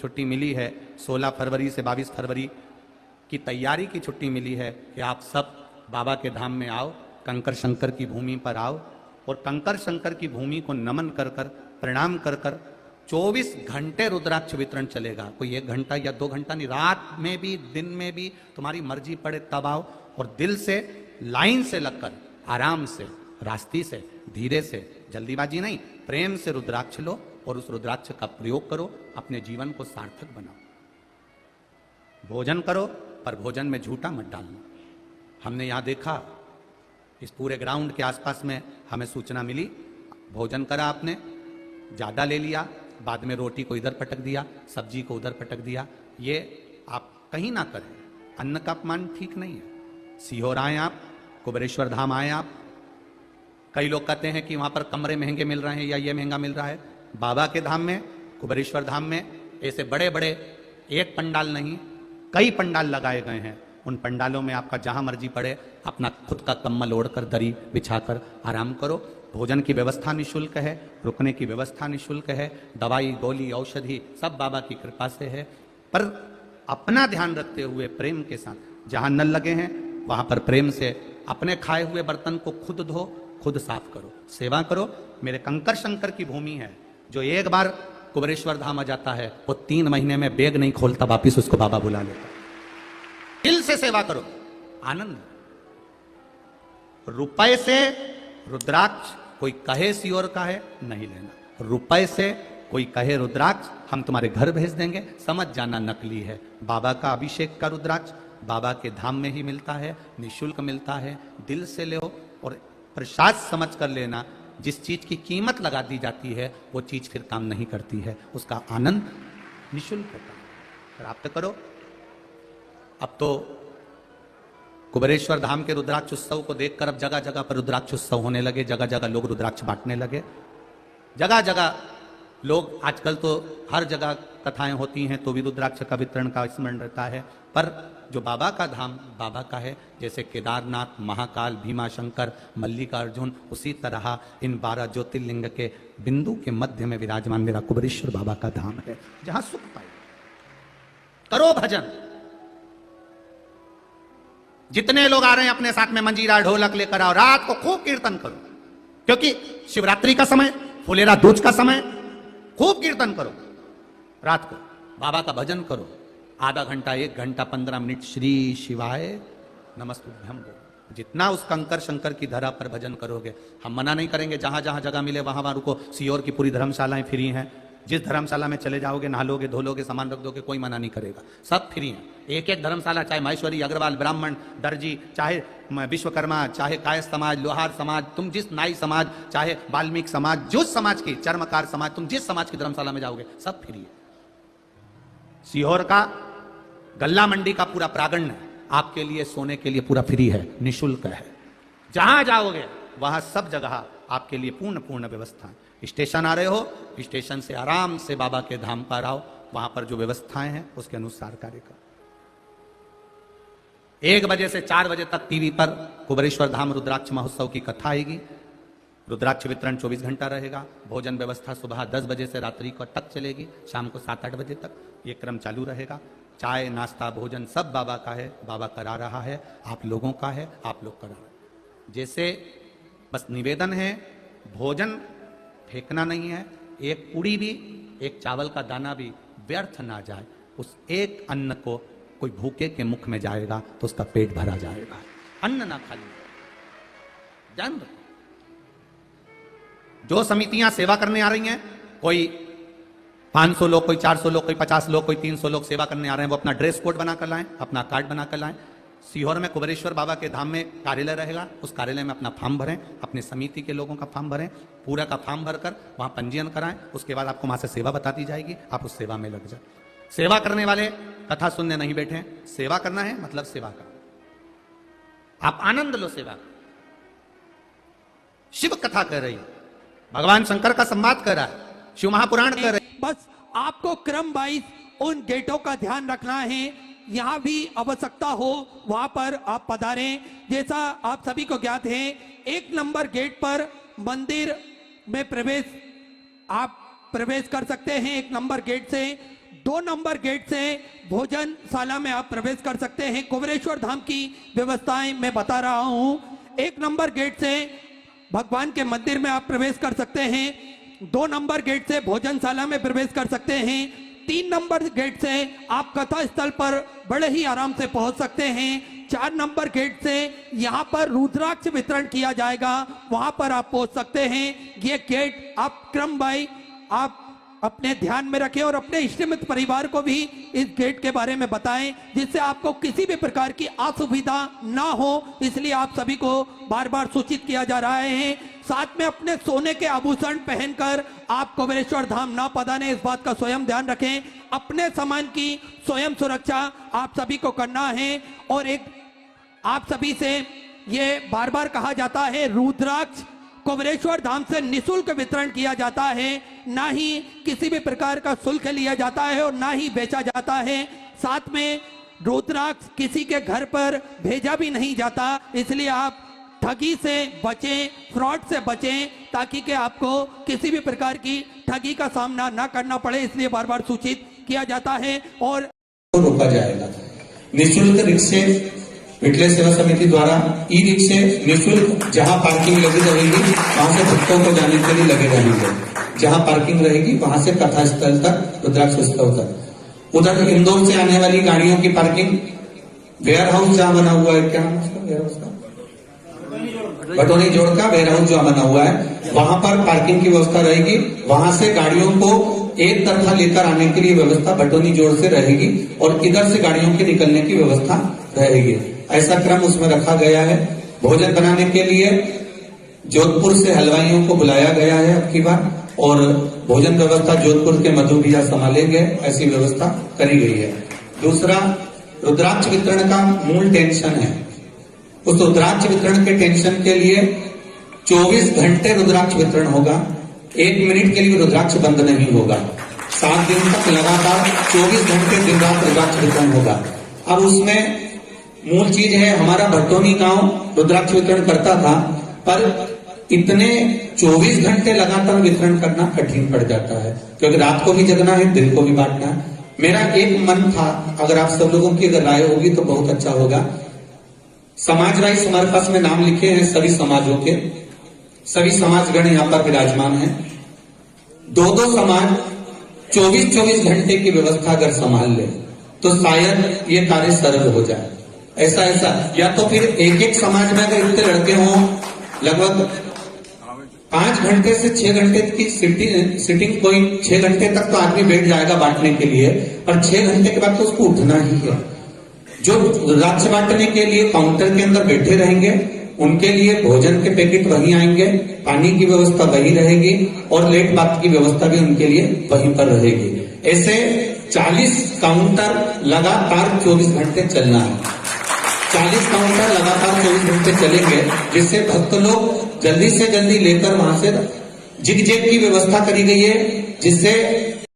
छुट्टी मिली है, 16 फरवरी से 22 फरवरी की तैयारी की छुट्टी मिली है कि आप सब बाबा के धाम में आओ, कंकर शंकर की भूमि पर आओ और कंकर शंकर की भूमि को नमन कर कर, प्रणाम कर कर 24 घंटे रुद्राक्ष वितरण चलेगा। कोई 1 घंटा या 2 घंटा नहीं, रात में भी दिन में भी तुम्हारी मर्जी पड़े तब आओ और दिल से लाइन से लगकर आराम से, रास्ती से, धीरे से, जल्दीबाजी नहीं, प्रेम से रुद्राक्ष लो और उस रुद्राक्ष का प्रयोग करो, अपने जीवन को सार्थक बनाओ। भोजन करो पर भोजन में झूठा मत डालना। हमने यहां देखा, इस पूरे ग्राउंड के आसपास में हमें सूचना मिली, भोजन करा आपने, ज्यादा ले लिया, बाद में रोटी को इधर पटक दिया, सब्जी को उधर पटक दिया। ये आप कहीं ना करें, अन्न का अपमान ठीक नहीं है। सीहोर आए आप, कुबेरेश्वर धाम आए आप, कई लोग कहते हैं कि वहां पर कमरे महंगे मिल रहे हैं या ये महंगा मिल रहा है। बाबा के धाम में, कुबेरेश्वर धाम में ऐसे बड़े बड़े एक पंडाल नहीं, कई पंडाल लगाए गए हैं। उन पंडालों में आपका जहां मर्जी पड़े, अपना खुद का कम्बल ओढ़कर, दरी बिछाकर आराम करो। भोजन की व्यवस्था निःशुल्क है, रुकने की व्यवस्था निःशुल्क है, दवाई गोली औषधि सब बाबा की कृपा से है। पर अपना ध्यान रखते हुए प्रेम के साथ, जहां नल लगे हैं वहां पर प्रेम से अपने खाए हुए बर्तन को खुद धो, खुद साफ करो, सेवा करो। मेरे कंकर शंकर की भूमि है, जो एक बार कुबेरेश्वर धाम आ जाता है वो 3 महीने में बैग नहीं खोलता, वापिस उसको बाबा बुला लेता। दिल से सेवा करो, आनंद। रुपए से रुद्राक्ष कोई कहे सीओर का है नहीं लेना। रुपए से कोई कहे रुद्राक्ष हम तुम्हारे घर भेज देंगे, समझ जाना नकली है। बाबा का अभिषेक का रुद्राक्ष बाबा के धाम में ही मिलता है, निःशुल्क मिलता है। दिल से लो और प्रसाद समझ कर लेना। जिस चीज की कीमत लगा दी जाती है वो चीज फिर काम नहीं करती है, उसका आनंद निःशुल्क होता है। प्राप्त करो। अब तो कुबेरेश्वर धाम के रुद्राक्ष उत्सव को देखकर अब जगह जगह पर रुद्राक्ष उत्सव होने लगे, जगह जगह लोग रुद्राक्ष बांटने लगे। जगह जगह लोग, आजकल तो हर जगह कथाएं होती हैं तो भी रुद्राक्ष का वितरण का स्मरण रहता है। पर जो बाबा का धाम बाबा का है, जैसे केदारनाथ, महाकाल, भीमाशंकर, मल्लिकार्जुन, उसी तरह इन 12 ज्योतिर्लिंग के बिंदु के मध्य में विराजमान मेरा कुबेरेश्वर बाबा का धाम है, जहां सुख पाए। करो भजन। जितने लोग आ रहे हैं अपने साथ में मंजीरा ढोलक लेकर आओ, रात को खूब कीर्तन करो, क्योंकि शिवरात्रि का समय, फुलेरा दूज का समय, खूब कीर्तन करो। रात को बाबा का भजन करो, आधा घंटा, 1 घंटा, 15 मिनट श्री शिवाय नमस्तुभ्यम बोलो। जितना उस कंकर शंकर की धरा पर भजन करोगे, हम मना नहीं करेंगे, जहां जहां जगह मिले वहां वहां रुको। सीहोर की पूरी धर्मशालाएं फ्री हैं, जिस धर्मशाला में चले जाओगे, नहालोगे, धोलोगे, सामान रख दोगे, कोई मना नहीं करेगा, सब फ्री है। एक एक धर्मशाला, चाहे माहेश्वरी, अग्रवाल, ब्राह्मण, दर्जी, चाहे विश्वकर्मा, चाहे कायस्थ समाज, लोहार समाज, तुम जिस नाई समाज, चाहे वाल्मीकि समाज, जो समाज की, चर्मकार समाज, तुम जिस समाज की धर्मशाला में जाओगे सब फ्री है। सीहोर का गल्ला मंडी का पूरा प्रांगण आपके लिए, सोने के लिए पूरा फ्री है, निःशुल्क है। जहां जाओगे वहां सब जगह आपके लिए पूर्ण व्यवस्था है। स्टेशन आ रहे हो, स्टेशन से आराम से बाबा के धाम पर आओ, वहां पर जो व्यवस्थाएं हैं उसके अनुसार कार्य करो। 1 बजे से 4 बजे तक टीवी पर कुबेरेश्वर धाम रुद्राक्ष महोत्सव की कथा आएगी। रुद्राक्ष वितरण 24 घंटा रहेगा। भोजन व्यवस्था सुबह 10 बजे से रात्रि को तक चलेगी, शाम को 7-8 बजे तक ये क्रम चालू रहेगा। चाय, नाश्ता, भोजन सब बाबा का है, बाबा करा रहा है, आप लोगों का है, आप लोग करा रहे हैं। जैसे बस निवेदन है, भोजन फेंकना नहीं है। एक पूड़ी भी, एक चावल का दाना भी व्यर्थ ना जाए। उस एक अन्न को कोई भूखे के मुख में जाएगा तो उसका पेट भरा जाएगा। अन्न ना खाली जान दो। जो समितियां सेवा करने आ रही हैं, कोई 500 लोग, कोई 400 लोग, कोई 50 लोग, कोई 300 लोग सेवा करने आ रहे हैं, वो अपना ड्रेस कोड बनाकर लाएं, अपना कार्ड बनाकर लाएं। सीहोर में कुबेरेश्वर बाबा के धाम में कार्यालय रहेगा, उस कार्यालय में अपना फॉर्म भरें, अपनी समिति के लोगों का फॉर्म भरें, पूरा का फॉर्म भरकर वहां पंजीयन कराएं। उसके बाद आपको वहां से सेवा बता दी जाएगी, आप उस सेवा में लग जाए। सेवा करने वाले कथा सुनने नहीं बैठे, सेवा करना है मतलब सेवा करो, आप आनंद लो सेवा। शिव कथा कर रही है, भगवान शंकर का संवाद कर रहा है, शिव महापुराण कर रही है। बस आपको क्रम वाइज उन गेटों का ध्यान रखना है, यहां भी आवश्यकता हो वहां पर आप पधारें। जैसा आप सभी को ज्ञात है, 1 नंबर गेट पर मंदिर में प्रवेश आप प्रवेश कर सकते हैं 1 नंबर गेट से। 2 नंबर गेट से भोजनशाला में आप प्रवेश कर सकते हैं। कुबेरेश्वर धाम की व्यवस्थाएं मैं बता रहा हूं। 1 नंबर गेट से भगवान के मंदिर में आप प्रवेश कर सकते हैं। 2 नंबर गेट से भोजनशाला में प्रवेश कर सकते हैं। 3 नंबर गेट से आप कथा स्थल पर बड़े ही आराम से पहुंच सकते हैं। 4 नंबर गेट से यहाँ पर रुद्राक्ष वितरण किया जाएगा, वहां पर आप पहुंच सकते हैं। ये गेट आप क्रम बाई आप अपने ध्यान में रखें और अपने इष्टमित्र परिवार को भी इस गेट के बारे में बताएं, जिससे आपको किसी भी प्रकार की असुविधा ना हो। इसलिए आप सभी को बार बार सूचित किया जा रहा है। साथ में अपने सोने के आभूषण पहनकर आप कुबेरेश्वर धाम ना पधारें, इस बात का स्वयं ध्यान रखें। अपने सामान की स्वयं सुरक्षा आप सभी को करना है। और एक आप सभी से ये बार बार कहा जाता है, रुद्राक्ष कुबेरेश्वर धाम से निःशुल्क वितरण किया जाता है, ना ही किसी भी प्रकार का शुल्क लिया जाता है और ना ही बेचा जाता है। साथ में रुद्राक्ष किसी के घर पर भेजा भी नहीं जाता। इसलिए आप ठगी से बचें, फ्रॉड से बचें, ताकि कि आपको किसी भी प्रकार की ठगी का सामना ना करना पड़े। इसलिए बार बार सूचित किया जाता है। और रोका जाएगा। निःशुल्क रिक्शे विटले सेवा समिति द्वारा ई रिक्शे निःशुल्क जहां पार्किंग लगी रहेगी वहां से भक्तों को जाने के लिए लगे रहेंगे। जहां पार्किंग रहेगी वहां से कथा स्थल तक, रुद्राक्ष उत्सव तक। उधर इंदौर से आने वाली गाड़ियों की पार्किंग वेयर हाउस जहां बना हुआ है, क्या नाम उसका वेयर हाउस का, बटोनी जोड़ का वेयर हाउस जो बना हुआ है, वहां पर पार्किंग की व्यवस्था रहेगी। वहां से गाड़ियों को एक तरफा लेकर आने के लिए व्यवस्था बटोनी जोड़ से रहेगी और इधर से गाड़ियों के निकलने की व्यवस्था रहेगी। ऐसा क्रम उसमें रखा गया है। भोजन बनाने के लिए जोधपुर से हलवाइयों को बुलाया गया है अब की बार, और भोजन व्यवस्था जोधपुर के मधु भैया संभालेंगे, ऐसी व्यवस्था करी गई है। दूसरा, रुद्राक्ष वितरण का मूल टेंशन है। उस रुद्राक्ष वितरण के टेंशन के लिए 24 घंटे रुद्राक्ष वितरण होगा। 1 मिनट के लिए रुद्राक्ष बंद नहीं होगा। 7 दिन तक लगातार 24 घंटे दिन रात रुद्राक्ष वितरण होगा। अब उसमें मूल चीज है, हमारा भट्टोनी गांव रुद्राक्ष वितरण करता था, पर इतने 24 घंटे लगातार वितरण करना कठिन पड़ जाता है, क्योंकि रात को भी जगना है, दिन को भी बांटना है। मेरा एक मन था, अगर आप सब लोगों की अगर राय होगी तो बहुत अच्छा होगा। समाज वाइज हमारे पास में नाम लिखे हैं सभी समाजों के, सभी समाजगण यहाँ पर विराजमान हैं। 2-2 समाज 24-24 घंटे की व्यवस्था अगर संभाल ले तो शायद ये कार्य सरल हो जाए। ऐसा या तो फिर एक समाज में अगर इतने लड़के हों, लगभग 5 घंटे से 6 घंटे की सिटिंग, कोई 6 घंटे तक तो आदमी बैठ जाएगा बांटने के लिए, पर 6 घंटे के बाद तो उसको उठना ही है। जो रुद्राक्ष बांटने के लिए काउंटर के अंदर बैठे रहेंगे, उनके लिए भोजन के पैकेट वहीं आएंगे, पानी की व्यवस्था वहीं रहेगी और लेट बात की व्यवस्था भी उनके लिए वहीं पर रहेगी। ऐसे 40 काउंटर लगातार 24 घंटे चलना है। 40 काउंटर लगातार 24 घंटे चलेंगे, जिससे भक्त लोग जल्दी से जल्दी लेकर वहां से जिग-जैग की व्यवस्था करी गई है, जिससे